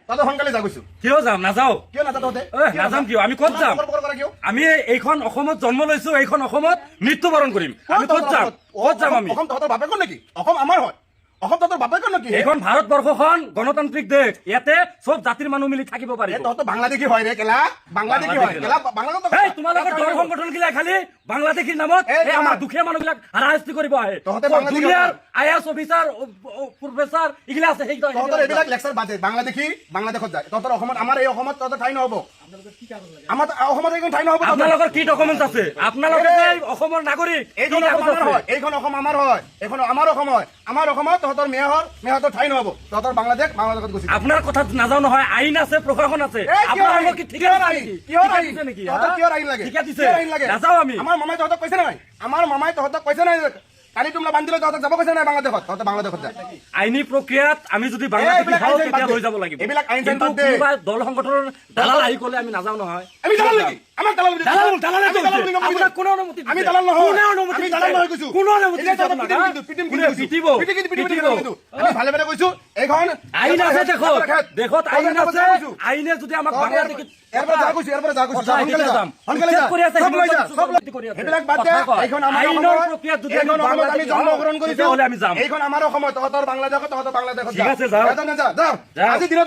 তহঁতে সোনকালে যা কৈছো। কিয় যাম নাযাও কিয় নাযাওঁ তহঁতে? নাযাম কিয় আমি ক'ত যাম কিয়? আমি এইখন অসমত জন্ম লৈছো এইখন অসমত মৃত্যুবৰণ কৰিম আমি ক'ত যাম ক'ত যাম আমি অসম তহঁতৰ বাপেকৰ নেকি? অসম আমাৰ হয়। অসম তহঁতৰ বাপেকৰ নেকি? এইখন ভাৰতবৰ্ষখন গণতান্ত্ৰিক দেশ ইয়াতে চব জাতিৰ মানুহ মিলি থাকিব পাৰিব তহঁতৰ বাংলাদেশী হয় ৰে কেলা, বাংলাদেশী হয় কেলা, বাংলাদেশ। এই তোমালোকৰ দল সংগঠন গিলা খালি বাংলাদেশীৰ নামত এই আমাৰ দুখীয়া মানুহ বিলাক হাৰাশাস্তি কৰিব আহে তহঁতে বাংলাদেশী দুনিয়াৰ IAS অফিচাৰ প্ৰফেচাৰ এইগিলা আছে সেই তহঁতৰ এইবিলাক লেকচাৰ বাদে বাংলাদেশী বাংলাদেশত যায়। তহঁতৰ অসমত আমাৰ এই অসমত তহঁতৰ ঠাই নহ'ব। আমাৰ অসমত এইখন ঠাই নহ'ব। আপোনালোকৰ কি ডকুমেণ্ট আছে আপোনালোকে যে অসমৰ নাগৰিক এইখন অসম আমাৰ হয়, এইখন অসম আমাৰ হয়, এইখন আমাৰ অসম হয়। আমাৰ অসমত তহঁতৰ মেয়ৰ ঠাই নহ'ব। তহঁতৰ বাংলাদেশত গৈছে। আপোনাৰ কথাত নাযাও নহয় আইন আছে প্ৰশাসন আছে আপোনালোকৰ কি ঠিকা দিছে নেকি কিয় আইন লাগে? ঠিকা দিছে কিয় আইন লাগে? নাযাও আমি আমাৰ মামাই তহঁতক কৈছে নাই? আমাৰ মামাই তহঁতক কৈছে নাই? কালি তোমলা বান্ধিলে তহঁতক যাব কৈছে নাই বাংলাদেশত? তহঁতে বাংলাদেশত যা। আইনী প্ৰক্ৰিয়াত আমি যদি বাংলাদেশী হওঁ তেতিয়া লৈ যাব লাগিব এইবিলাক আইন কিন্তু কোনোবা দল সংগঠনৰ দালাল আহি ক'লে আমি নাযাওঁ নহয় আমি দালাল নেকি? আমাক দালাল বুলি আপোনাক কোনো অনুমতি আমি দালাল নহয়। কোনে অনুমতি আমি দালাল নহয় কৈছো। কোনো অনুমতি এতিয়া দিছে তহঁতক আপোনাক, পিটিম কোনে পিটিম পিটিব আমি ভালে ভালে কৈছো। এইখন আইন আছে দেশত আইন আছে আইনে যদি আমাক বাংলাদেশী এরপর যা কৈছো সোনকালে যাম কৰি আছে সব লৈ যা, সব লৈ কৰি আছে এইবিলাক বাদ দে। এইখন আমাৰ আইনৰ অসমত প্ৰক্ৰিয়াত যদি এইখন অসমত আমি বাংলাদেশী জন্মগ্ৰহণ কৰিছো। তেতিয়াহ'লে আমি যাম এইখন আমাৰ অসমত তহঁতৰ বাংলাদেশত ঠিক আছে, যাওঁ। যা। আজি দিনত